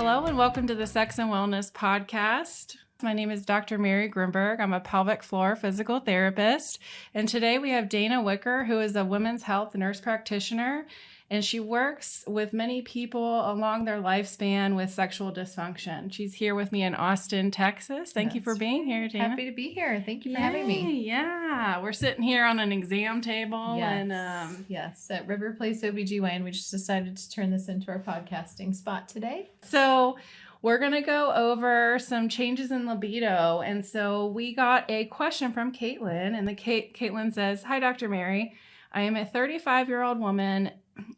Hello and welcome to the Sex and Wellness Podcast. My name is Dr. Mary Grimberg. I'm a pelvic floor physical therapist. And today we have Dana Wicker, who is a women's health nurse practitioner. And she works with many people along their lifespan with sexual dysfunction. She's here with me in Austin, Texas. Thank you for being here, Dana. Happy to be here. Thank you for having me. Yeah, we're sitting here on an exam table. Yes, at River Place OBGYN. We just decided to turn this into our podcasting spot today. So we're going to go over some changes in libido. And so we got a question from Caitlin. And Caitlin says, "Hi, Dr. Mary. I am a 35-year-old woman,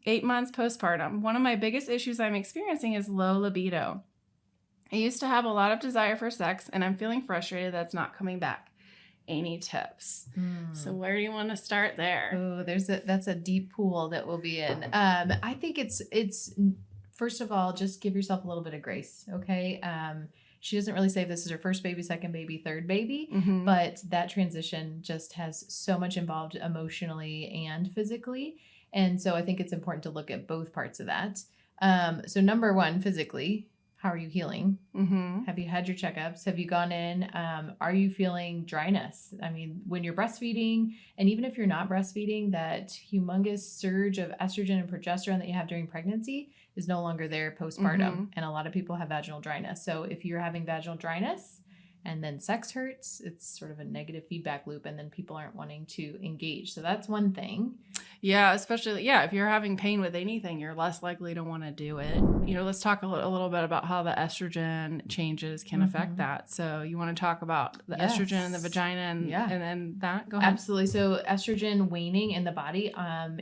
8 months postpartum. One of my biggest issues I'm experiencing is low libido. I used to have a lot of desire for sex, and I'm feeling frustrated that's not coming back. Any tips?" So where do you want to start there? Oh, that's a deep pool that we'll be in. I think it's first of all, just give yourself a little bit of grace, okay? She doesn't really say if this is her first baby, second baby, third baby, but that transition just has so much involved emotionally and physically. And so I think it's important to look at both parts of that. So number one, physically, how are you healing? Have you had your checkups? Have you gone in? Are you feeling dryness? I mean, when you're breastfeeding, and even if you're not breastfeeding, that humongous surge of estrogen and progesterone that you have during pregnancy is no longer there postpartum. And a lot of people have vaginal dryness. So if you're having vaginal dryness and then sex hurts, it's sort of a negative feedback loop, and then people aren't wanting to engage. So that's one thing. Yeah, especially, if you're having pain with anything, you're less likely to want to do it. Let's talk a little bit about how the estrogen changes can affect that. So you want to talk about the estrogen in the vagina and then that? Go ahead. Absolutely. So estrogen waning in the body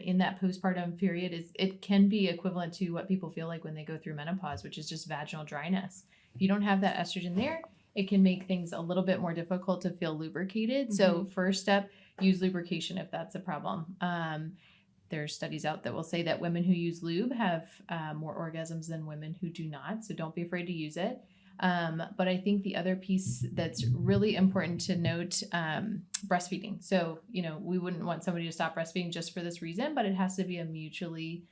in that postpartum period it can be equivalent to what people feel like when they go through menopause, which is just vaginal dryness. If you don't have that estrogen there, it can make things a little bit more difficult to feel lubricated. So first step, use lubrication if that's a problem. There's studies out that will say that women who use lube have more orgasms than women who do not. So don't be afraid to use it. But I think the other piece that's really important to note, breastfeeding. So, we wouldn't want somebody to stop breastfeeding just for this reason, but it has to be a mutually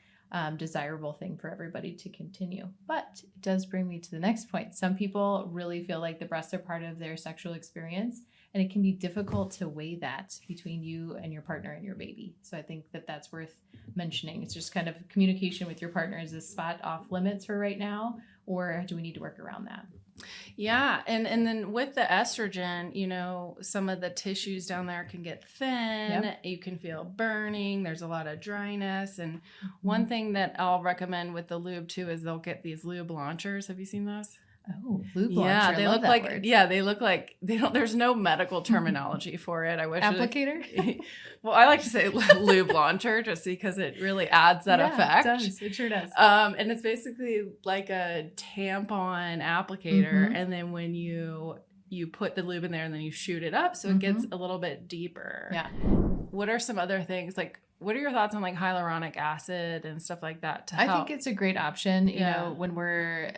desirable thing for everybody to continue. But it does bring me to the next point. Some people really feel like the breasts are part of their sexual experience, and it can be difficult to weigh that between you and your partner and your baby. So I think that that's worth mentioning. It's just kind of communication with your partner. Is this spot off limits for right now, or do we need to work around that? Yeah. And then with the estrogen, some of the tissues down there can get thin. Yep. You can feel burning. There's a lot of dryness. And one thing that I'll recommend with the lube too is they'll get these lube launchers. Have you seen those? Oh, lube launcher. They look like word. Yeah, they look like there's no medical terminology for it. I wish applicator. Well, I like to say lube launcher just because it really adds that effect. It does. It sure does. And it's basically like a tampon applicator, and then when you put the lube in there and then you shoot it up so it gets a little bit deeper. Yeah. What are some other things what are your thoughts on hyaluronic acid and stuff like that to help? I think it's a great option. When we're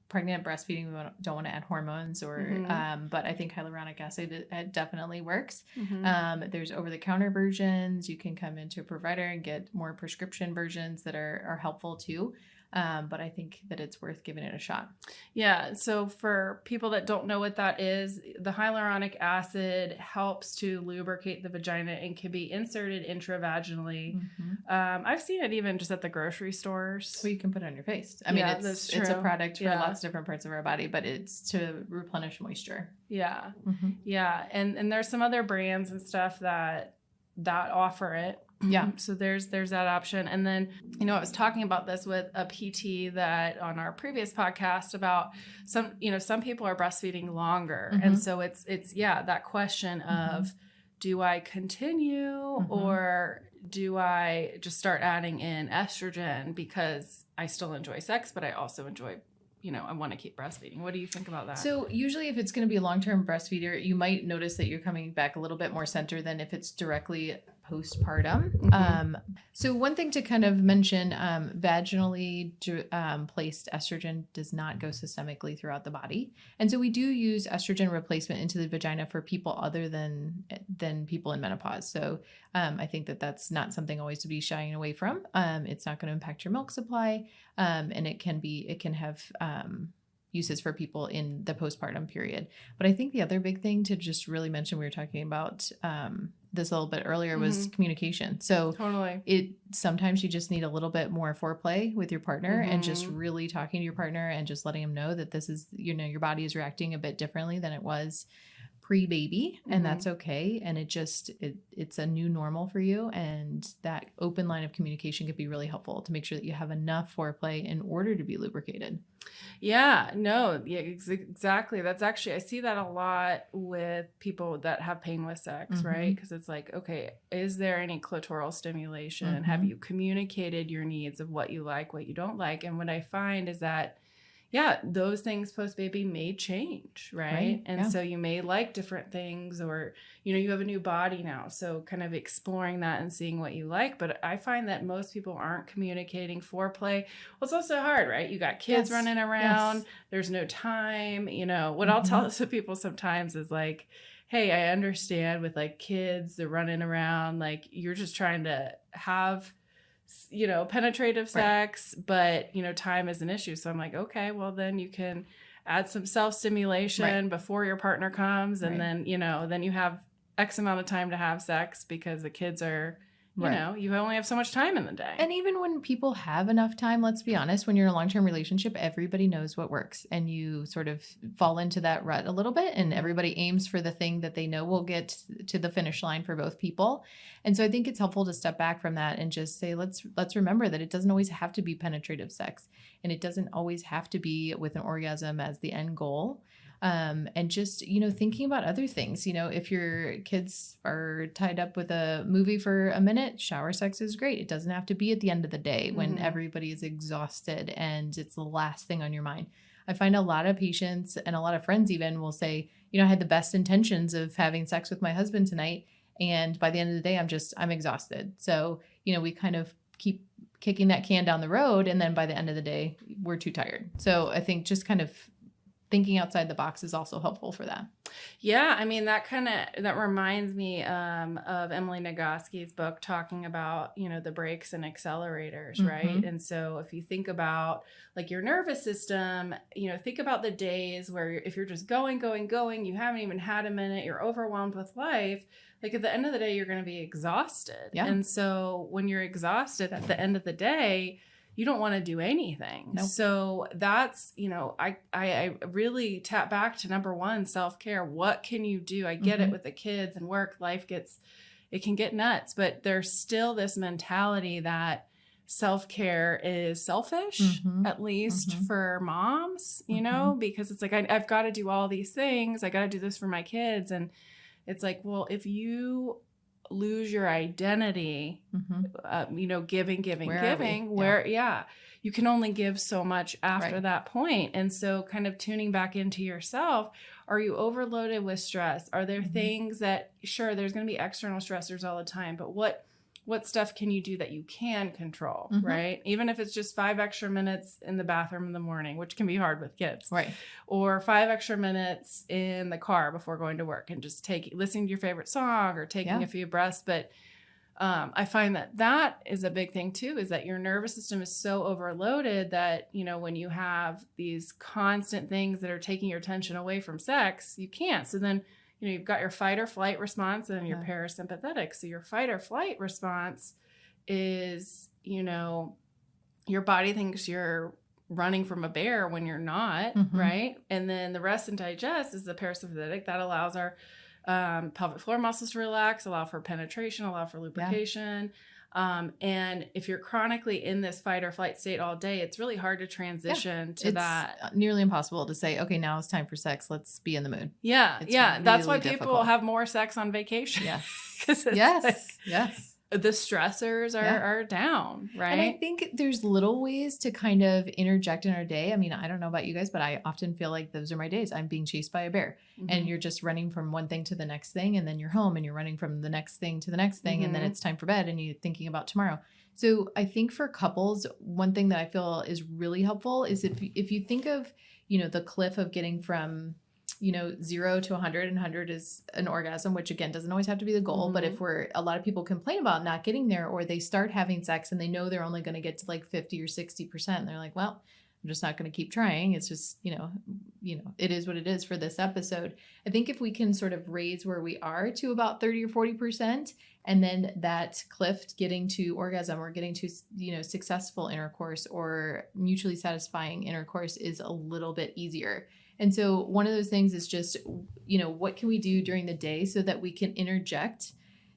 pregnant, breastfeeding, we don't want to add hormones but I think hyaluronic acid it definitely works. There's over-the-counter versions. You can come into a provider and get more prescription versions that are helpful too. But I think that it's worth giving it a shot. Yeah. So for people that don't know what that is, the hyaluronic acid helps to lubricate the vagina and can be inserted intravaginally. I've seen it even just at the grocery stores. Well, you can put it on your face. I mean, it's a product for lots of different parts of our body, but it's to replenish moisture. Yeah. Yeah. And there's some other brands and stuff that offer it. Yeah. So there's that option. And then, I was talking about this with a PT that on our previous podcast about some people are breastfeeding longer. And so it's that question of, do I continue or do I just start adding in estrogen because I still enjoy sex, but I also enjoy I want to keep breastfeeding. What do you think about that? So usually if it's going to be a long-term breastfeeder, you might notice that you're coming back a little bit more center than if it's directly postpartum. So one thing to kind of mention, vaginally placed estrogen does not go systemically throughout the body. And so we do use estrogen replacement into the vagina for people other than people in menopause. So I think that that's not something always to be shying away from. It's not going to impact your milk supply. And it can have uses for people in the postpartum period. But I think the other big thing to just really mention, we were talking about this a little bit earlier, was communication. So Totally. Sometimes you just need a little bit more foreplay with your partner and just really talking to your partner and just letting them know that this is, your body is reacting a bit differently than it was pre-baby, and that's okay. And it's a new normal for you. And that open line of communication could be really helpful to make sure that you have enough foreplay in order to be lubricated. Yeah, no, yeah, exactly. That's actually, I see that a lot with people that have pain with sex, right? Because it's like, okay, is there any clitoral stimulation? Have you communicated your needs of what you like, what you don't like? And what I find is that, yeah, those things post-baby may change, right? And so you may like different things, or, you have a new body now. So kind of exploring that and seeing what you like. But I find that most people aren't communicating foreplay. Well, it's also hard, right? You got kids running around. There's no time. What I'll tell people sometimes is like, hey, I understand with like kids, they're running around, like you're just trying to have penetrative sex, but time is an issue. So I'm like, okay, well then you can add some self-stimulation before your partner comes, and then then you have X amount of time to have sex, because the kids are you only have so much time in the day. And even when people have enough time, let's be honest, when you're in a long-term relationship, everybody knows what works, and you sort of fall into that rut a little bit, and everybody aims for the thing that they know will get to the finish line for both people. And so I think it's helpful to step back from that and just say, let's remember that it doesn't always have to be penetrative sex, and it doesn't always have to be with an orgasm as the end goal. And just, thinking about other things, if your kids are tied up with a movie for a minute, shower sex is great. It doesn't have to be at the end of the day when everybody is exhausted and it's the last thing on your mind. I find a lot of patients and a lot of friends even will say, I had the best intentions of having sex with my husband tonight, and by the end of the day, I'm exhausted. So, we kind of keep kicking that can down the road, and then by the end of the day, we're too tired. So I think just kind of thinking outside the box is also helpful for that. Yeah, I mean, that reminds me of Emily Nagoski's book talking about, the brakes and accelerators, right? And so if you think about like your nervous system, think about the days where if you're just going, you haven't even had a minute, you're overwhelmed with life. Like at the end of the day, you're going to be exhausted. Yeah. And so when you're exhausted at the end of the day, you don't want to do anything. Nope. So that's, I really tap back to number one, self-care. What can you do? I get it with the kids and work, it can get nuts, but there's still this mentality that self-care is selfish, at least for moms, because it's like, I've got to do all these things. I got to do this for my kids. And it's like, well, if you lose your identity, giving, you can only give so much after that point. And so kind of tuning back into yourself, are you overloaded with stress? Are there things that, sure, there's going to be external stressors all the time, but what stuff can you do that you can control, right? Even if it's just 5 extra minutes in the bathroom in the morning, which can be hard with kids, right? Or 5 extra minutes in the car before going to work, and just listening to your favorite song or taking a few breaths. But I find that is a big thing too, is that your nervous system is so overloaded that, when you have these constant things that are taking your attention away from sex, you can't. So then, you've got your fight or flight response and your parasympathetic. So your fight or flight response is, your body thinks you're running from a bear when you're not, right? And then the rest and digest is the parasympathetic that allows our pelvic floor muscles to relax, allow for penetration, allow for lubrication. And if you're chronically in this fight or flight state all day, it's really hard to transition to that. It's nearly impossible to say, okay, now it's time for sex. Let's be in the mood. Yeah. It's That's why difficult. People have more sex on vacation. Yes. Yes. The stressors are down, right? And I think there's little ways to kind of interject in our day. I mean, I don't know about you guys, but I often feel like those are my days. I'm being chased by a bear, and you're just running from one thing to the next thing, and then you're home and you're running from the next thing to the next thing, and then it's time for bed and you're thinking about tomorrow. So I think for couples, one thing that I feel is really helpful is if you think of, the cliff of getting from 0 to 100, and 100 is an orgasm, which again, doesn't always have to be the goal. But if a lot of people complain about not getting there, or they start having sex and they know they're only going to get to like 50 or 60%. And they're like, well, I'm just not going to keep trying. It's just, it is what it is for this episode. I think if we can sort of raise where we are to about 30 or 40%, and then that cliff getting to orgasm or getting to, successful intercourse or mutually satisfying intercourse is a little bit easier. And so one of those things is just, what can we do during the day so that we can interject,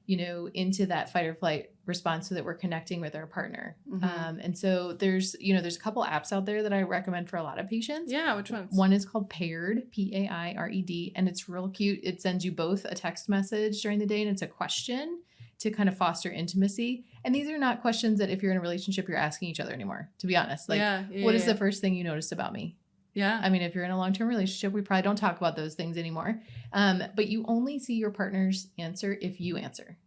into that fight or flight response so that we're connecting with our partner. Mm-hmm. And so there's a couple apps out there that I recommend for a lot of patients. Yeah. Which ones? One is called Paired, Paired, and it's real cute. It sends you both a text message during the day, and it's a question to kind of foster intimacy. And these are not questions that if you're in a relationship, you're asking each other anymore, to be honest. Like, what is the first thing you noticed about me? Yeah. I mean, if you're in a long-term relationship, we probably don't talk about those things anymore. But you only see your partner's answer if you answer.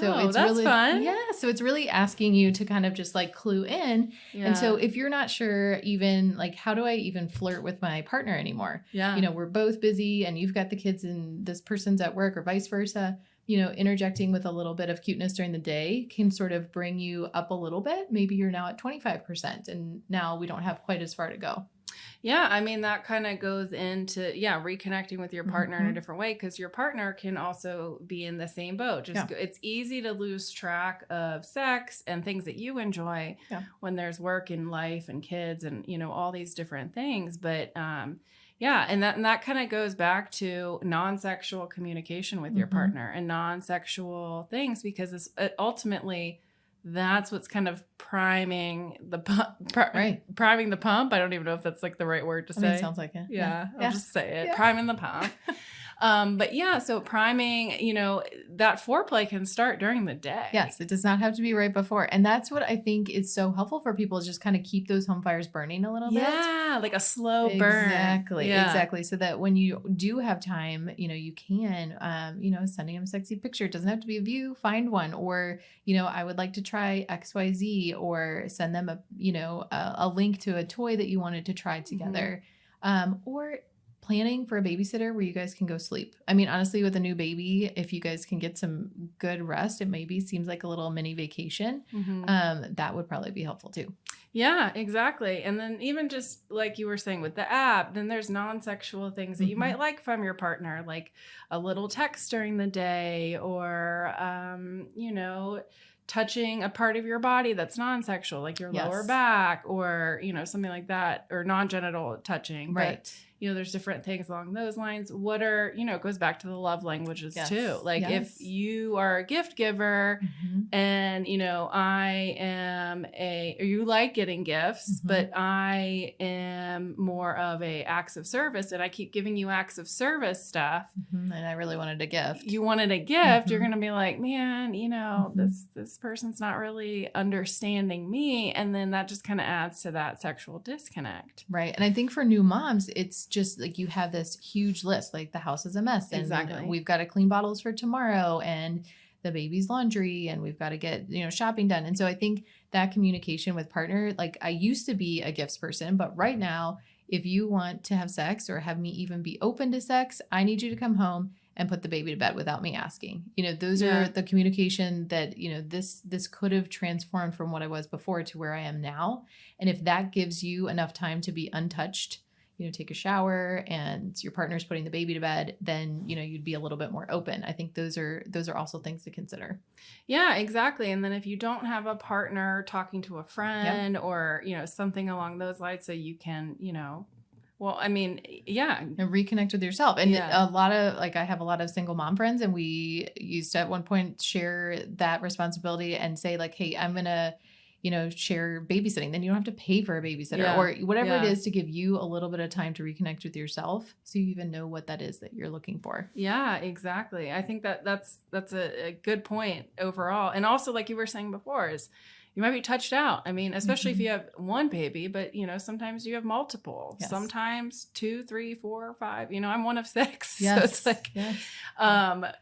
So it's that's really fun. Yeah. So it's really asking you to kind of just like clue in. Yeah. And so if you're not sure even like, how do I even flirt with my partner anymore? Yeah. We're both busy and you've got the kids and this person's at work or vice versa. Interjecting with a little bit of cuteness during the day can sort of bring you up a little bit. Maybe you're now at 25% and now we don't have quite as far to go. Yeah, I mean, that kind of goes into, reconnecting with your partner in a different way, because your partner can also be in the same boat. It's easy to lose track of sex and things that you enjoy when there's work and life and kids and, all these different things. But and that kind of goes back to non-sexual communication with your partner and non-sexual things, because ultimately that's what's kind of priming the pump. Priming the pump. I don't even know if that's like the right word to say. It sounds like it. Yeah. I'll just say it. Yeah. Priming the pump. So priming, that foreplay can start during the day. Yes, it does not have to be right before. And that's what I think is so helpful for people, is just kind of keep those home fires burning a little bit. Yeah, like a slow burn. Exactly. So that when you do have time, you can, sending them a sexy picture. It doesn't have to be of you, find one. Or, I would like to try XYZ, or send them a link to a toy that you wanted to try together. Or planning for a babysitter where you guys can go sleep. I mean, honestly, with a new baby, if you guys can get some good rest, it maybe seems like a little mini vacation. That would probably be helpful too. Yeah, exactly. And then even just like you were saying with the app, then there's non-sexual things that you might like from your partner, like a little text during the day, or, touching a part of your body that's non-sexual, like your lower back, or, something like that, or non-genital touching. Right. But, there's different things along those lines. What are, it goes back to the love languages too. Like if you are a gift giver and, or you like getting gifts, but I am more of a acts of service, and I keep giving you acts of service stuff. And I really wanted a gift. You wanted a gift. You're going to be like, man, this person's not really understanding me. And then that just kind of adds to that sexual disconnect. Right. And I think for new moms, it's just like you have this huge list, like the house is a mess. And we've got to clean bottles for tomorrow, and the baby's laundry, and we've got to get, shopping done. And so I think that communication with partner, like I used to be a gifts person, but right now, if you want to have sex or have me even be open to sex, I need you to come home and put the baby to bed without me asking. Those are the communication that, this could have transformed from what I was before to where I am now. And if that gives you enough time to be untouched, take a shower and your partner's putting the baby to bed, then, you'd be a little bit more open. I think those are also things to consider. Yeah, exactly. And then if you don't have a partner, talking to a friend or, something along those lines, so you can, and reconnect with yourself. And a lot of, I have a lot of single mom friends, and we used to at one point share that responsibility and say like, hey, I'm going to, share babysitting. Then you don't have to pay for a babysitter or whatever it is, to give you a little bit of time to reconnect with yourself, so you even know what that is that you're looking for. Yeah, exactly. I think that's a good point overall. And also, like you were saying before, is you might be touched out. I mean, especially if you have one baby, but sometimes you have multiple, sometimes 2, 3, 4, 5, I'm one of 6. So it's like,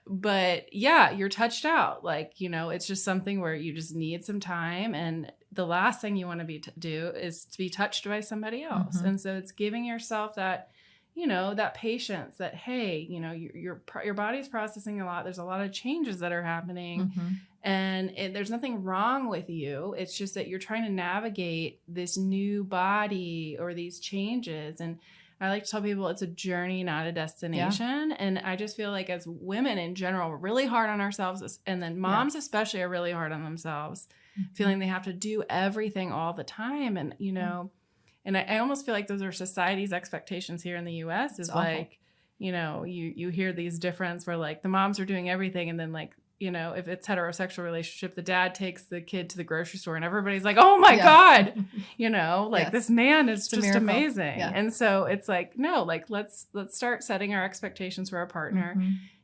but you're touched out. Like, it's just something where you just need some time. And the last thing you want to do is to be touched by somebody else. And so it's giving yourself that, that patience that, hey, your body's processing a lot. There's a lot of changes that are happening. And there's nothing wrong with you. It's just that you're trying to navigate this new body or these changes. And I like to tell people it's a journey, not a destination. Yeah. And I just feel like as women in general, we're really hard on ourselves. And then moms especially are really hard on themselves, feeling they have to do everything all the time. And, you know, and I almost feel like those are society's expectations here in the US is like, you know, you hear these difference where like the moms are doing everything and then like, you know, if it's heterosexual relationship, the dad takes the kid to the grocery store and everybody's like, oh my God, you know, like this man is just amazing. Yeah. And so it's like, no, like, let's start setting our expectations for our partner,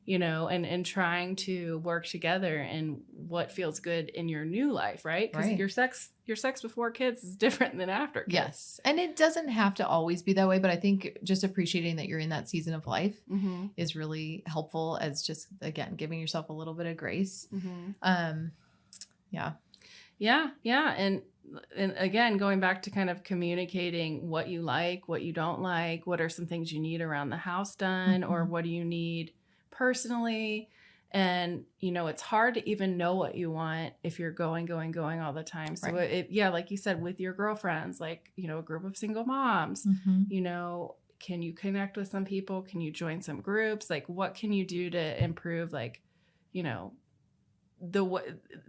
you know, and trying to work together in what feels good in your new life. Right. Because your sex before kids is different than after kids. Yes. And it doesn't have to always be that way, but I think just appreciating that you're in that season of life is really helpful as just, again, giving yourself a little bit of grace. Yeah. And again, going back to kind of communicating what you like, what you don't like, what are some things you need around the house done, or what do you need personally. And, you know, it's hard to even know what you want if you're going all the time. So like you said, with your girlfriends, like, you know, a group of single moms, you know, can you connect with some people? Can you join some groups? Like, what can you do to improve, like, you know,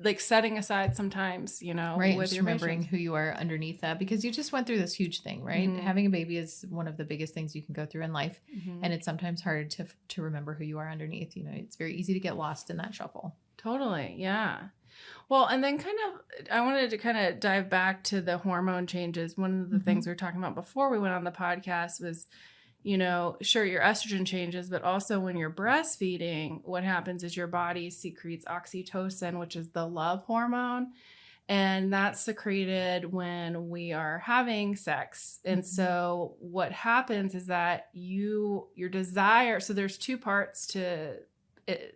like setting aside sometimes, you know, with just remembering patients. who you are underneath that, because you just went through this huge thing, right? Having a baby is one of the biggest things you can go through in life. And it's sometimes hard to remember who you are underneath. You know, it's very easy to get lost in that shuffle. Totally. Yeah. Well, and then I wanted to kind of dive back to the hormone changes. One of the things we were talking about before we went on the podcast was, you know, sure, your estrogen changes, but also when you're breastfeeding, what happens is your body secretes oxytocin, which is the love hormone. And that's secreted when we are having sex. And so what happens is that your desire, so there's two parts to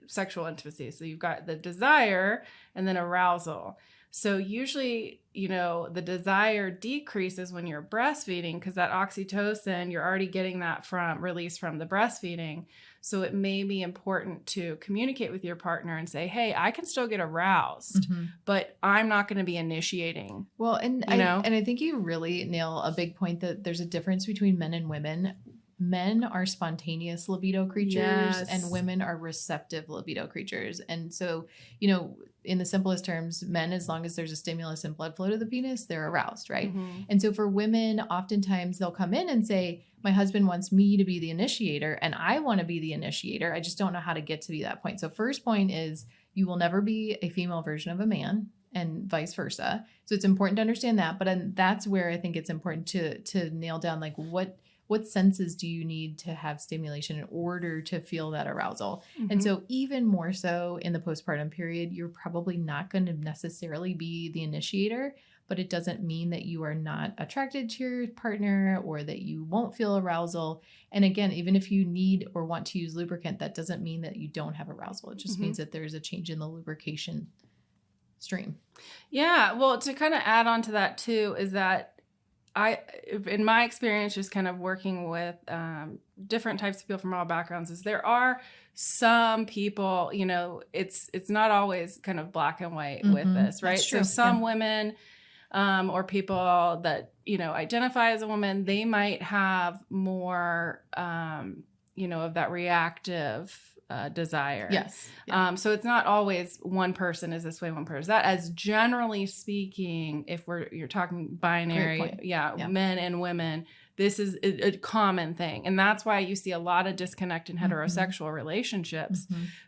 sexual intimacy. So you've got the desire and then arousal. So usually, you know, the desire decreases when you're breastfeeding because that oxytocin, you're already getting that released from the breastfeeding. So it may be important to communicate with your partner and say, hey, I can still get aroused, but I'm not going to be initiating. Well, and I think you really nail a big point that there's a difference between men and women. Men are spontaneous libido creatures and women are receptive libido creatures. And so, you know, in the simplest terms, men, as long as there's a stimulus and blood flow to the penis, they're aroused, right? And so for women, oftentimes they'll come in and say, my husband wants me to be the initiator and I want to be the initiator. I just don't know how to get to be that point. So first point is you will never be a female version of a man and vice versa. So it's important to understand that. But that's where I think it's important to nail down, like, what senses do you need to have stimulation in order to feel that arousal? And so even more so in the postpartum period, you're probably not going to necessarily be the initiator, but it doesn't mean that you are not attracted to your partner or that you won't feel arousal. And again, even if you need or want to use lubricant, that doesn't mean that you don't have arousal. It just means that there's a change in the lubrication stream. Yeah. Well, to kind of add on to that too, is that in my experience, just kind of working with different types of people from all backgrounds, is there are some people, you know, it's not always kind of black and white with this, right? So some women or people that, you know, identify as a woman, they might have more, you know, of that reactive desire. Yes. So it's not always one person is this way, one person is that. As generally speaking, if you're talking binary, men and women, this is a common thing. And that's why you see a lot of disconnect in heterosexual relationships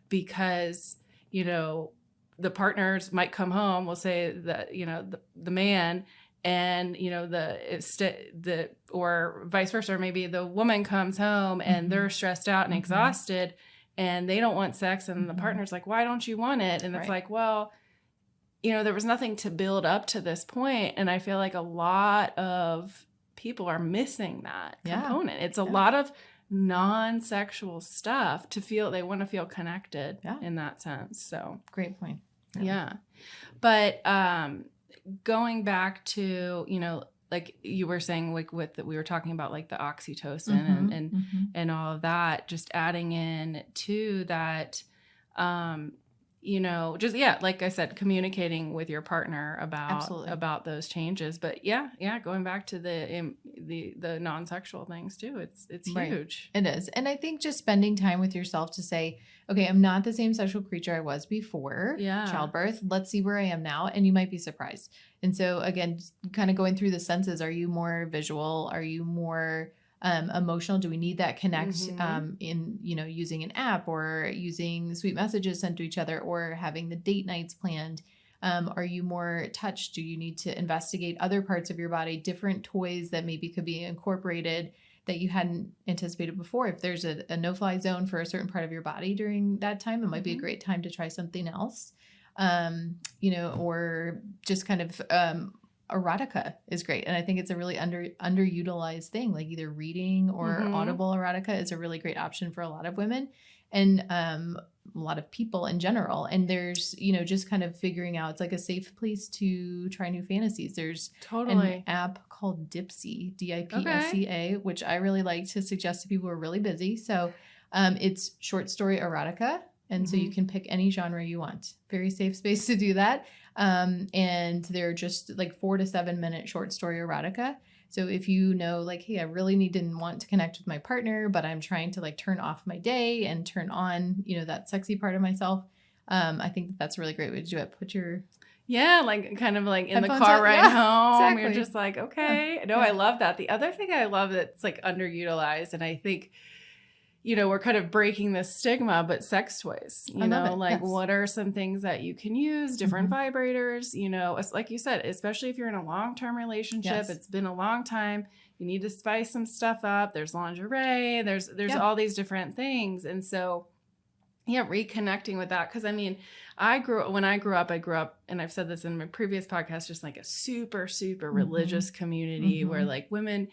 because, you know, the partners might come home, we'll say that, you know, the man, and, you know, or vice versa, or maybe the woman comes home and they're stressed out and exhausted and they don't want sex. And the partner's like, why don't you want it? And it's like, well, you know, there was nothing to build up to this point. And I feel like a lot of people are missing that component. It's a lot of non-sexual stuff to feel, they want to feel connected in that sense. So great point. Yeah. But going back to, you know, like you were saying, like we were talking about like the oxytocin and all of that, just adding in to that, just, like I said, communicating with your partner Absolutely. about those changes. But going back to the non-sexual things too, it's Right. huge. It is. And I think just spending time with yourself to say, okay, I'm not the same sexual creature I was before childbirth. Let's see where I am now. And you might be surprised. And so again, just kind of going through the senses, are you more visual? Are you more emotional? Do we need that connect in, using an app or using sweet messages sent to each other or having the date nights planned? Are you more touch? Do you need to investigate other parts of your body, different toys that maybe could be incorporated that you hadn't anticipated before? If there's a no-fly zone for a certain part of your body during that time, it might be a great time to try something else. Or just kind of erotica is great. And I think it's a really underutilized thing, like either reading or audible erotica is a really great option for a lot of women and a lot of people in general. And there's, just kind of figuring out, it's like a safe place to try new fantasies. There's an app called Dipsea, Dipsca, which I really like to suggest to people who are really busy. So it's short story erotica. And so you can pick any genre you want. Very safe space to do that. And they're just like 4 to 7 minute short story erotica. So if you know, like, hey, I really didn't want to connect with my partner, but I'm trying to like turn off my day and turn on, that sexy part of myself. I think that's a really great way to do it. Put your like kind of like in the headphones car on. ride home. Exactly. You're just like, okay. No, I love that. The other thing I love that's like underutilized, and I think we're kind of breaking this stigma, but sex toys, what are some things that you can use, different vibrators, like you said, especially if you're in a long-term relationship, it's been a long time, you need to spice some stuff up. There's lingerie, there's all these different things. And so, reconnecting with that. Cause I mean, when I grew up, and I've said this in my previous podcast, just like a super, super religious community where like women,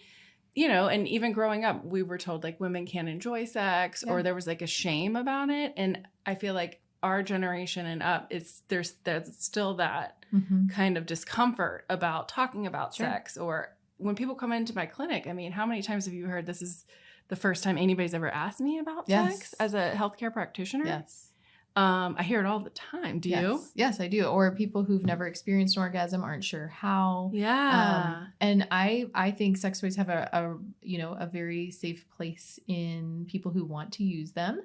and even growing up, we were told like women can't enjoy sex or there was like a shame about it. And I feel like our generation and up, there's still that kind of discomfort about talking about sex. Or when people come into my clinic, I mean, how many times have you heard this is the first time anybody's ever asked me about sex as a healthcare practitioner? Yes. I hear it all the time. Do you? Yes, I do. Or people who've never experienced an orgasm aren't sure how. Yeah. And I think sex toys have a very safe place in people who want to use them.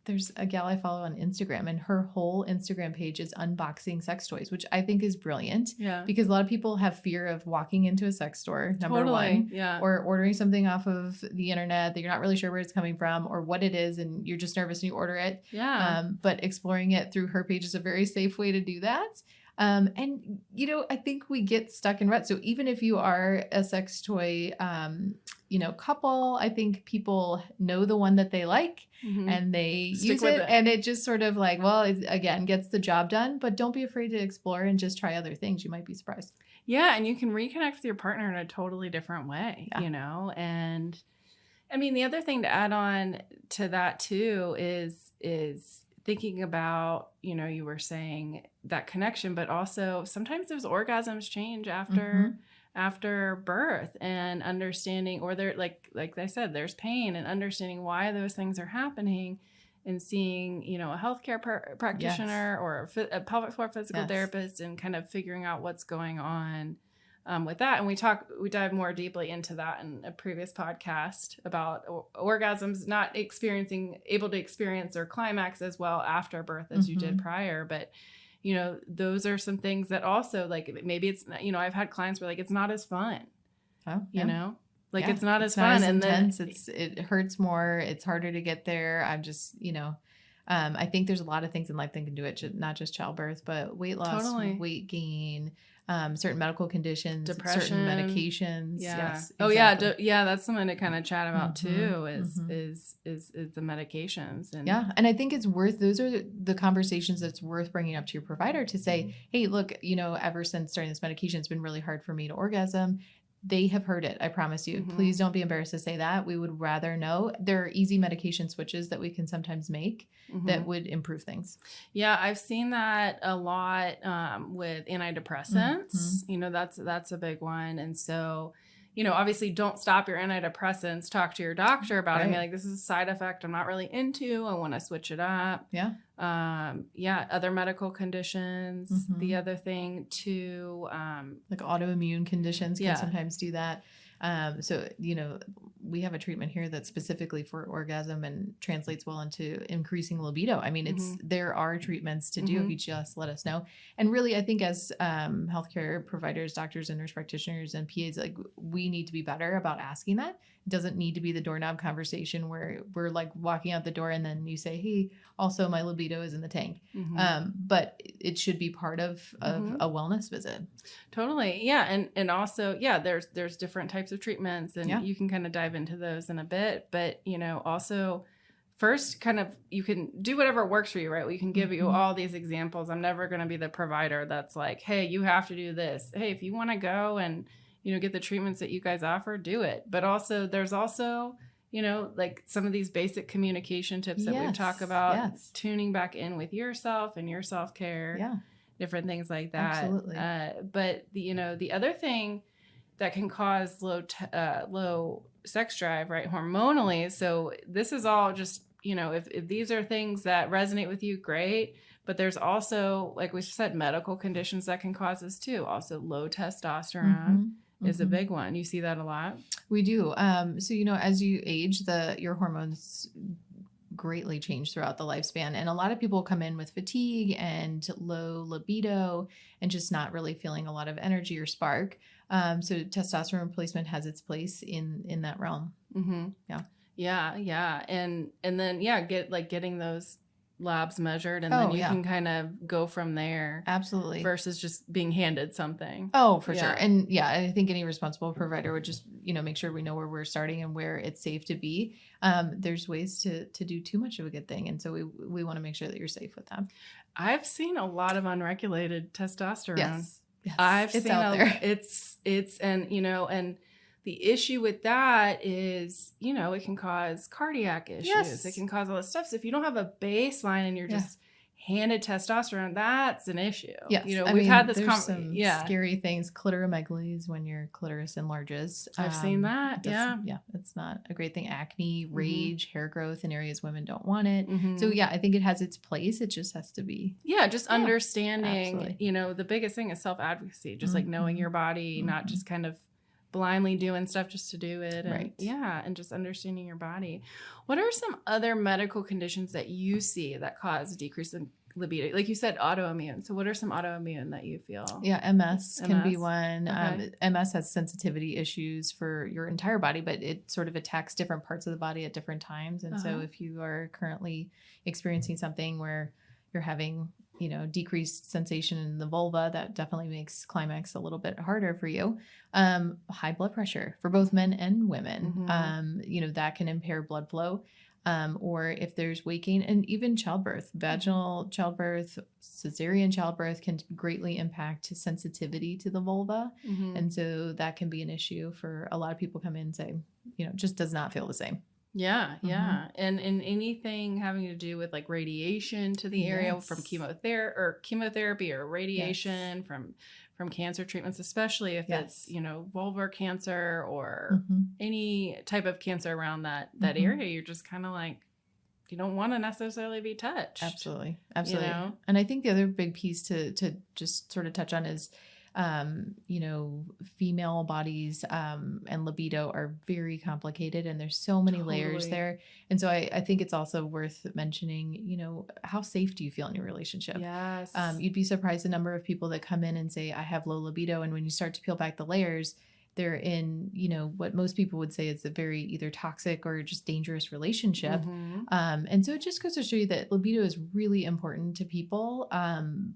There's a gal I follow on Instagram, and her whole Instagram page is unboxing sex toys, which I think is brilliant. Yeah. Because a lot of people have fear of walking into a sex store, number one. Yeah. Or ordering something off of the internet that you're not really sure where it's coming from or what it is, and you're just nervous and you order it. Yeah. But exploring it through her page is a very safe way to do that. And, I think we get stuck in ruts. So even if you are a sex toy, couple, I think people know the one that they like and they use it. And it just sort of like, well, it, again, gets the job done, but don't be afraid to explore and just try other things. You might be surprised. Yeah. And you can reconnect with your partner in a totally different way, and I mean, the other thing to add on to that too is thinking about, you were saying that connection, but also sometimes those orgasms change after birth, and understanding, or they're like I said, there's pain, and understanding why those things are happening, and seeing, a healthcare practitioner or a pelvic floor physical therapist, and kind of figuring out what's going on with that. And we dive more deeply into that in a previous podcast about orgasms, not able to experience their climax as well after birth as you did prior. But, those are some things that also, like, maybe it's, I've had clients where like, it's not as fun, it's not as fun. And intense. It hurts more. It's harder to get there. I'm just, I think there's a lot of things in life that can do it, not just childbirth, but weight loss, weight gain, certain medical conditions, depression, certain medications. Yeah. Yes. Oh exactly. Yeah. That's something to kind of chat about too, is the medications. And and I think it's worth, those are the conversations that's worth bringing up to your provider to say, hey, look, ever since starting this medication, it's been really hard for me to orgasm. They have heard it. I promise you. Please don't be embarrassed to say that. We would rather know. There are easy medication switches that we can sometimes make that would improve things. Yeah, I've seen that a lot with antidepressants. That's a big one. And so, obviously don't stop your antidepressants. Talk to your doctor about it. And be Right. like, this is a side effect I'm not really into. I want to switch it up. Yeah. Other medical conditions. The other thing too, like autoimmune conditions can Yeah. sometimes do that. So, we have a treatment here that's specifically for orgasm and translates well into increasing libido. I mean, there are treatments to do if you just let us know. And really, I think as healthcare providers, doctors and nurse practitioners and PAs, like we need to be better about asking that. It doesn't need to be the doorknob conversation where we're like walking out the door and then you say, hey, also my libido is in the tank. But it should be part of a wellness visit. Totally. Yeah. And also, there's different types of treatments, and you can kind of dive into those in a bit, but also first kind of, you can do whatever works for you, right? We can give you all these examples. I'm never going to be the provider that's like, hey, you have to do this. Hey, if you want to go and, get the treatments that you guys offer, do it. But also there's also, like some of these basic communication tips that we talk about, tuning back in with yourself and your self-care, different things like that. Absolutely. But the other thing that can cause low sex drive, right, hormonally. So this is all just, if these are things that resonate with you, great. But there's also, like we said, medical conditions that can cause this too. Also low testosterone is a big one. You see that a lot? We do. So, as you age, your hormones greatly change throughout the lifespan. And a lot of people come in with fatigue and low libido and just not really feeling a lot of energy or spark. So testosterone replacement has its place in that realm. Yeah. And then, getting those labs measured, and then you can kind of go from there. Absolutely. Versus just being handed something. Oh, for sure. And I think any responsible provider would just, make sure we know where we're starting and where it's safe to be. There's ways to do too much of a good thing. And so we want to make sure that you're safe with that. I've seen a lot of unregulated testosterone. Yes. It's out there. And the issue with that is, it can cause cardiac issues. Yes. It can cause all this stuff. So if you don't have a baseline and you're just handed testosterone, that's an issue. Yes. We've had this some scary things. Clitoromegaly is when your clitoris enlarges. I've seen that. Yeah. It's not a great thing. Acne, rage, hair growth in areas women don't want it. So I think it has its place. It just has to be. Yeah. Just understanding, the biggest thing is self-advocacy, just like knowing your body, not just kind of blindly doing stuff just to do it. And, and just understanding your body. What are some other medical conditions that you see that cause a decrease in libido? Like you said, autoimmune. So what are some autoimmune that you feel? Yeah, MS can be one. Okay. MS has sensitivity issues for your entire body, but it sort of attacks different parts of the body at different times. And so if you are currently experiencing something where you're having decreased sensation in the vulva, that definitely makes climax a little bit harder for you. High blood pressure for both men and women, that can impair blood flow. Or if there's weight gain, and even childbirth, vaginal childbirth, cesarean childbirth can greatly impact sensitivity to the vulva. And so that can be an issue for a lot of people come in and say, just does not feel the same. Yeah. And anything having to do with like radiation to the area from chemotherapy or radiation from cancer treatments, especially if it's, vulvar cancer or any type of cancer around that area, you're just kind of like, you don't want to necessarily be touched. Absolutely. And I think the other big piece to just sort of touch on is, female bodies and libido are very complicated, and there's so many layers there. And so I think it's also worth mentioning, how safe do you feel in your relationship? Yes. You'd be surprised the number of people that come in and say, I have low libido. And when you start to peel back the layers, they're in, what most people would say is a very either toxic or just dangerous relationship. And so it just goes to show you that libido is really important to people.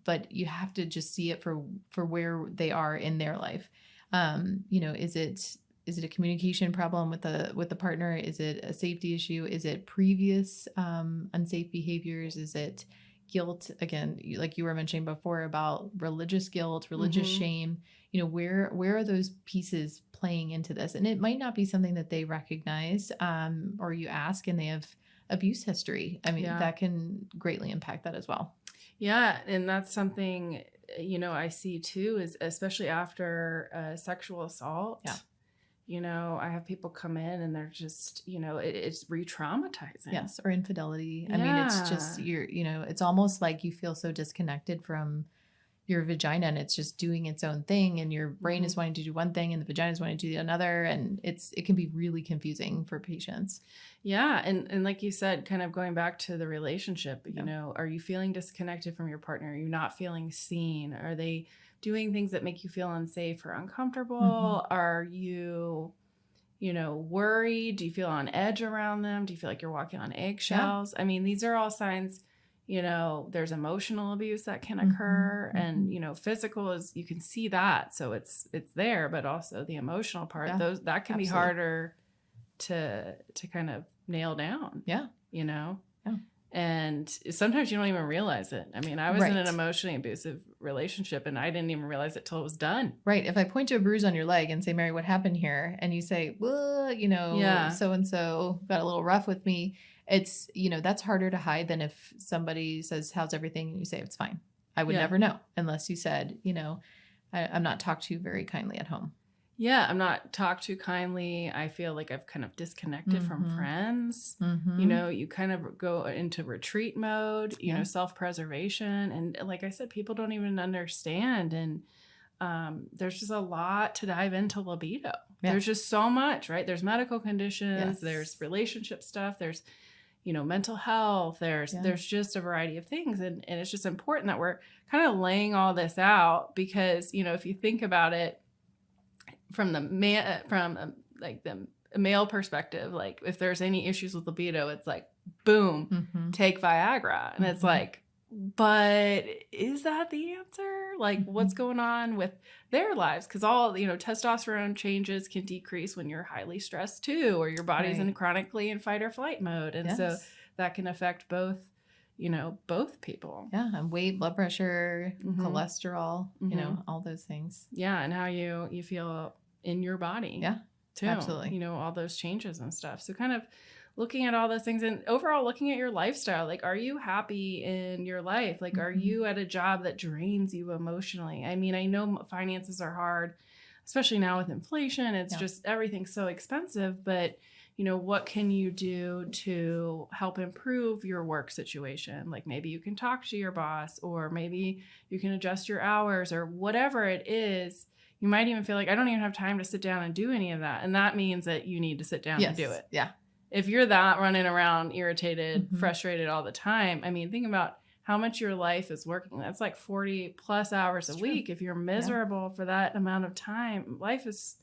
But you have to just see it for where they are in their life. Is it a communication problem with the partner? Is it a safety issue? Is it previous unsafe behaviors? Is it guilt? Again, like you were mentioning before about religious guilt, religious shame. Where are those pieces playing into this? And it might not be something that they recognize, or you ask and they have abuse history. I mean, that can greatly impact that as well. Yeah. And that's something, I see too, is especially after sexual assault. I have people come in and they're just, it's re-traumatizing. Yes. Or infidelity. I mean, it's just, it's almost like you feel so disconnected from your vagina and it's just doing its own thing and your brain is wanting to do one thing and the vagina is wanting to do another. And it can be really confusing for patients. Yeah. And like you said, kind of going back to the relationship, are you feeling disconnected from your partner? Are you not feeling seen? Are they doing things that make you feel unsafe or uncomfortable? Are you, worried? Do you feel on edge around them? Do you feel like you're walking on eggshells? I mean, these are all signs. There's emotional abuse that can occur and, physical is, you can see that. So it's there, but also the emotional part, that can be harder to kind of nail down. Yeah. Yeah. And sometimes you don't even realize it. I mean, I was in an emotionally abusive relationship and I didn't even realize it till it was done. Right. If I point to a bruise on your leg and say, Mary, what happened here? And you say, well, so-and-so got a little rough with me. It's, that's harder to hide than if somebody says, how's everything? And you say, it's fine. I would never know unless you said, I'm not talked to very kindly at home. Yeah, I'm not talked to kindly. I feel like I've kind of disconnected from friends. You kind of go into retreat mode, self-preservation. And like I said, people don't even understand. And there's just a lot to dive into libido. Yeah. There's just so much, right? There's medical conditions, there's relationship stuff, there's, mental health, there's just a variety of things. And it's just important that we're kind of laying all this out because, if you think about it, from the male perspective, like if there's any issues with libido, it's like, boom, take Viagra. And it's like, but is that the answer? Like what's going on with their lives? Because all, testosterone changes can decrease when you're highly stressed too, or your body's in chronically in fight or flight mode. And so that can affect both people. Yeah. And weight, blood pressure, cholesterol, all those things. Yeah. And how you feel in your body. Yeah. Too. Absolutely. All those changes and stuff. So kind of looking at all those things and overall looking at your lifestyle. Like, are you happy in your life? Like, are you at a job that drains you emotionally? I mean, I know finances are hard, especially now with inflation. It's just everything's so expensive, but what can you do to help improve your work situation? Like maybe you can talk to your boss or maybe you can adjust your hours or whatever it is. You might even feel like I don't even have time to sit down and do any of that. And that means that you need to sit down and do it. Yeah. If you're that running around irritated, frustrated all the time, I mean, think about how much your life is working. That's like 40 plus hours a week. If you're miserable for that amount of time, life is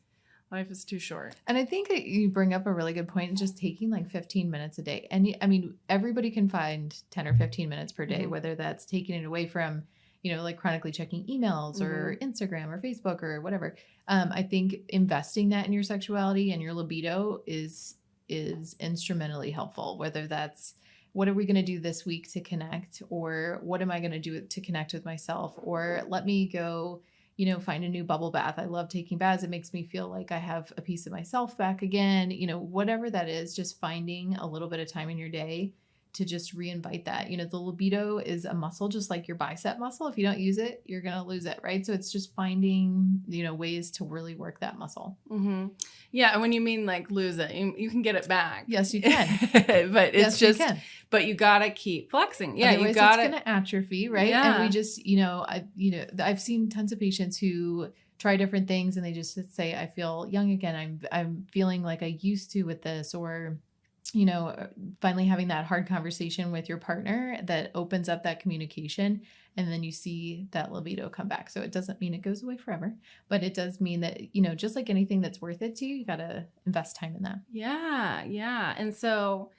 too short. And I think that you bring up a really good point, just taking like 15 minutes a day. And I mean, everybody can find 10 or 15 minutes per day, whether that's taking it away from, like chronically checking emails or Instagram or Facebook or whatever. I think investing that in your sexuality and your libido is instrumentally helpful, whether that's what are we going to do this week to connect, or what am I going to do to connect with myself, or let me go find a new bubble bath. I love taking baths. It makes me feel like I have a piece of myself back again. Whatever that is, just finding a little bit of time in your day to just reinvite that. The libido is a muscle, just like your bicep muscle. If you don't use it, you're going to lose it, right? So it's just finding, ways to really work that muscle. Yeah. And when you mean like lose it, you can get it back. Yes, you can. But it's but you got to keep flexing. Yeah. Otherwise, you got it's going to atrophy, right? Yeah. And we just, I've seen tons of patients who try different things and they just say, I feel young again. I'm feeling like I used to with this, or finally having that hard conversation with your partner that opens up that communication, and then you see that libido come back. So it doesn't mean it goes away forever, but it does mean that, just like anything that's worth it to you, you got to invest time in that. Yeah. Yeah. And so,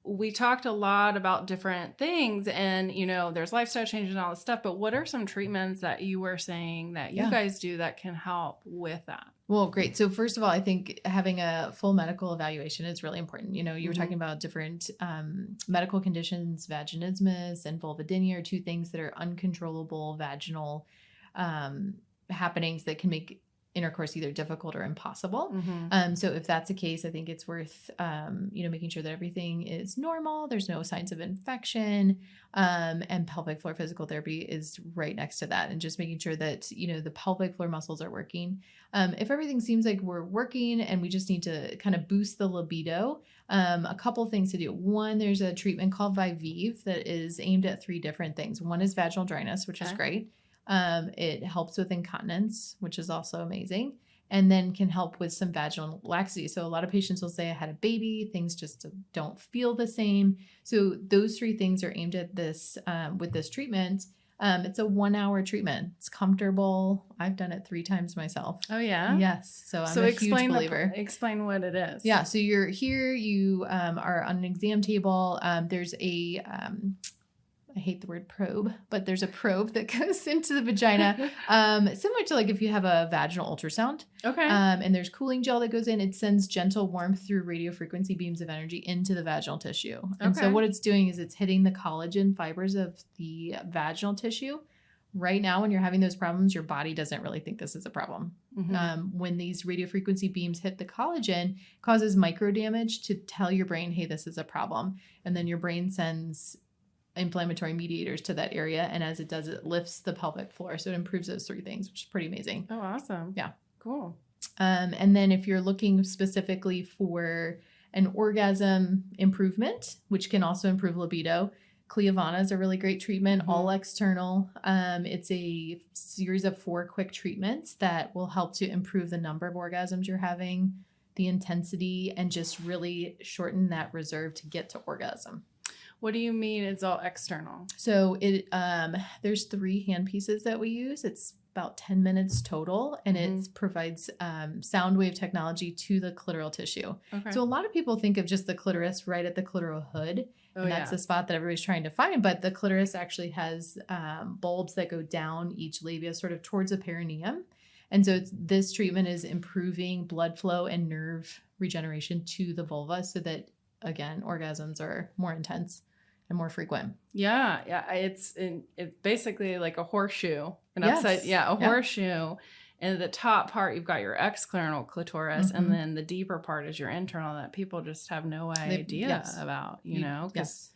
we talked a lot about different things and, there's lifestyle changes and all this stuff, but what are some treatments that you were saying that you guys do that can help with that? Well, great. So first of all, I think having a full medical evaluation is really important. You were talking about different medical conditions. Vaginismus and vulvodynia are two things that are uncontrollable vaginal happenings that can make intercourse either difficult or impossible. Mm-hmm. So if that's the case, I think it's worth, making sure that everything is normal. There's no signs of infection. And pelvic floor physical therapy is right next to that. And just making sure that, the pelvic floor muscles are working. If everything seems like we're working and we just need to kind of boost the libido, a couple things to do. One, there's a treatment called Vivive that is aimed at 3 different things. One is vaginal dryness, which is great. It helps with incontinence, which is also amazing, and then can help with some vaginal laxity. So a lot of patients will say, I had a baby, things just don't feel the same. So those 3 things are aimed at this with this treatment. It's a 1-hour treatment. It's comfortable. I've done it 3 times myself. Oh yeah. Yes. So I'm a huge believer. Explain what it is. Yeah. So you're here, you are on an exam table. There's a, I hate the word probe, but there's a probe that goes into the vagina, similar to like if you have a vaginal ultrasound. Okay. And there's cooling gel that goes in. It sends gentle warmth through radio frequency beams of energy into the vaginal tissue. And so what it's doing is it's hitting the collagen fibers of the vaginal tissue. Right now, when you're having those problems, your body doesn't really think this is a problem. Mm-hmm. When these radio frequency beams hit the collagen, it causes micro damage to tell your brain, hey, this is a problem. And then your brain sends inflammatory mediators to that area, and as it does, it lifts the pelvic floor, so it improves those 3 things, which is pretty amazing. Oh, awesome. Yeah, cool. And then if you're looking specifically for an orgasm improvement, which can also improve libido, Cliavana is a really great treatment, all external. It's a series of 4 quick treatments that will help to improve the number of orgasms you're having, the intensity, and just really shorten that reserve to get to orgasm. What do you mean it's all external? So it there's 3 hand pieces that we use. It's about 10 minutes total, and it provides sound wave technology to the clitoral tissue. Okay. So a lot of people think of just the clitoris right at the clitoral hood, and that's the spot that everybody's trying to find. But the clitoris actually has bulbs that go down each labia, sort of towards the perineum. And so this treatment is improving blood flow and nerve regeneration to the vulva, so that again, orgasms are more intense and more frequent. Yeah. It's basically like a horseshoe, horseshoe. And the top part, you've got your external clitoris, and then the deeper part is your internal that people just have no idea about, because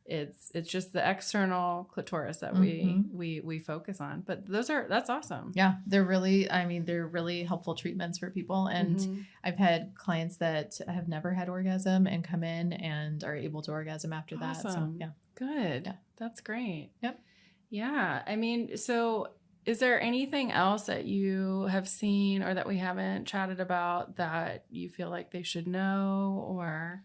it's just the external clitoris that we focus on. But that's awesome. Yeah, they're really helpful treatments for people. And I've had clients that have never had orgasm and come in and are able to orgasm after that. So yeah. Good. Yeah. That's great. Yep. Yeah. So is there anything else that you have seen or that we haven't chatted about that you feel like they should know, or?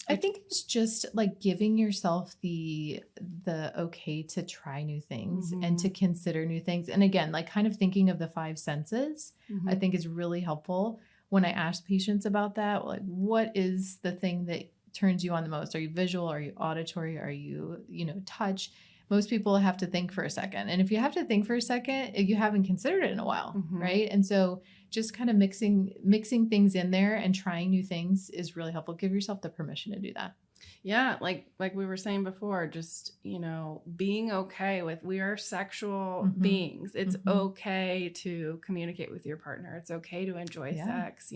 I think it's just like giving yourself the okay to try new things and to consider new things. And again, like kind of thinking of the 5 senses, I think is really helpful. When I ask patients about that, like, what is the thing that turns you on the most? Are you visual? Are you auditory? Are you, touch? Most people have to think for a second. And if you have to think for a second, you haven't considered it in a while, right? And so just kind of mixing things in there and trying new things is really helpful. Give yourself the permission to do that. Yeah, like we were saying before, just, being okay with, we are sexual beings. It's okay to communicate with your partner. It's okay to enjoy sex,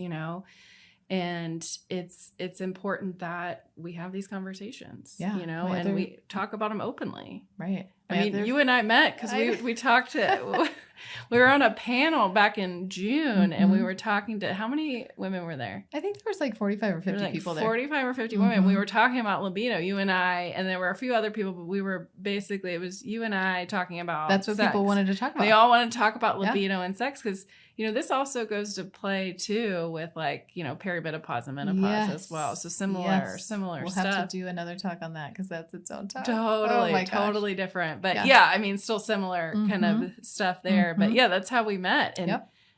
and it's important that we have these conversations, and we talk about them openly. Right. You and I met because we talked to, we were on a panel back in June, and we were talking to, how many women were there? I think there was like 45 or 50 people there. 45 or 50 women. We were talking about libido, you and I, and there were a few other people, but we were basically, it was you and I talking about That's what sex. People wanted to talk about. They all wanted to talk about libido and sex because, this also goes to play too with like, perimenopause and menopause as well. So similar we'll stuff. We'll have to do another talk on that because that's its own talk. Totally different. But still similar kind of stuff there. But that's how we met.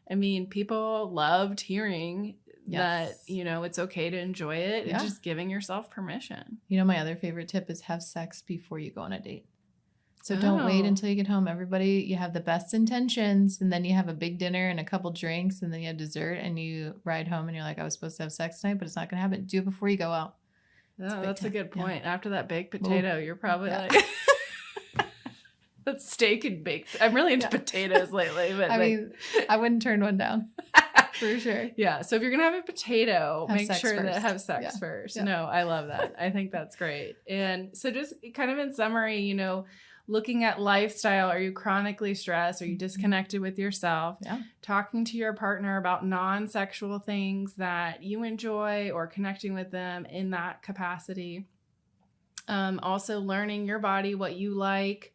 And people loved hearing that, it's okay to enjoy it and just giving yourself permission. My other favorite tip is have sex before you go on a date. So don't wait until you get home. Everybody, you have the best intentions, and then you have a big dinner and a couple drinks, and then you have dessert, and you ride home and you're like, I was supposed to have sex tonight, but it's not going to happen. Do it before you go out. That's a good point. After that baked potato, you're probably like... That's steak and baked. I'm really into potatoes lately, but I mean, I wouldn't turn one down for sure. Yeah. So if you're gonna have a potato, Have make sex sure that first. have sex Yeah. first. Yeah. No, I love that. I think that's great. And so just kind of in summary, you know, looking at lifestyle, are you chronically stressed? Are you disconnected with yourself? Yeah. Talking to your partner about non-sexual things that you enjoy or connecting with them in that capacity. Also learning your body, what you like.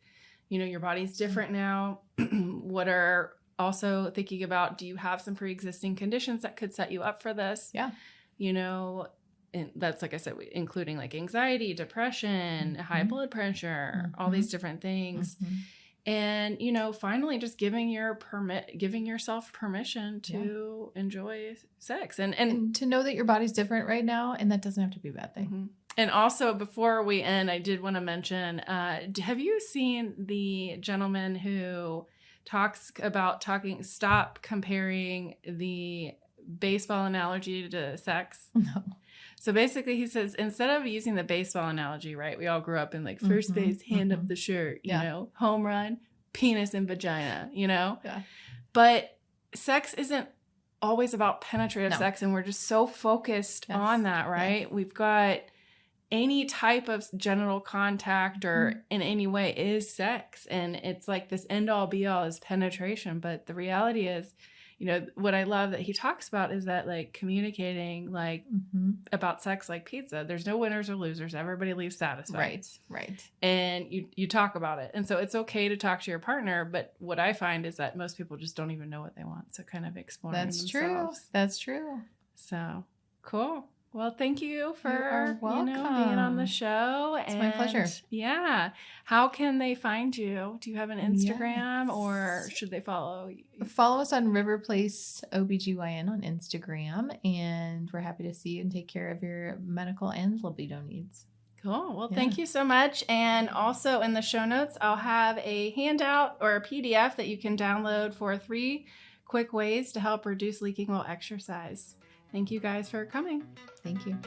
You know, your body's different now. What are also thinking about, do you have some pre-existing conditions that could set you up for this? Yeah. You know, and that's, like I said, including like anxiety, depression, high blood pressure, all these different things. And, you know, finally just giving yourself permission to enjoy sex and to know that your body's different right now. And that doesn't have to be a bad thing. And also, before we end, I did want to mention, have you seen the gentleman who talks about stop comparing the baseball analogy to sex? No. So basically he says, instead of using the baseball analogy, right? We all grew up in like first base, hand up the shirt, you know, home run, penis and vagina, you know? Yeah. But sex isn't always about penetrative sex, and we're just so focused on that, right? Yes. We've got any type of genital contact or in any way is sex. And it's like this end all be all is penetration. But the reality is, you know, what I love that he talks about is that like communicating like about sex like pizza. There's no winners or losers. Everybody leaves satisfied. Right. And you talk about it. And so it's okay to talk to your partner. But what I find is that most people just don't even know what they want. So kind of exploring themselves. That's true. So cool. Well, thank you for welcome. being on the show. It's my pleasure. Yeah. How can they find you? Do you have an Instagram or should they follow you? Follow us on River Place OBGYN on Instagram, and we're happy to see you and take care of your medical and libido needs. Cool. Well, thank you so much. And also in the show notes, I'll have a handout or a PDF that you can download for 3 quick ways to help reduce leaking while exercise. Thank you guys for coming. Thank you.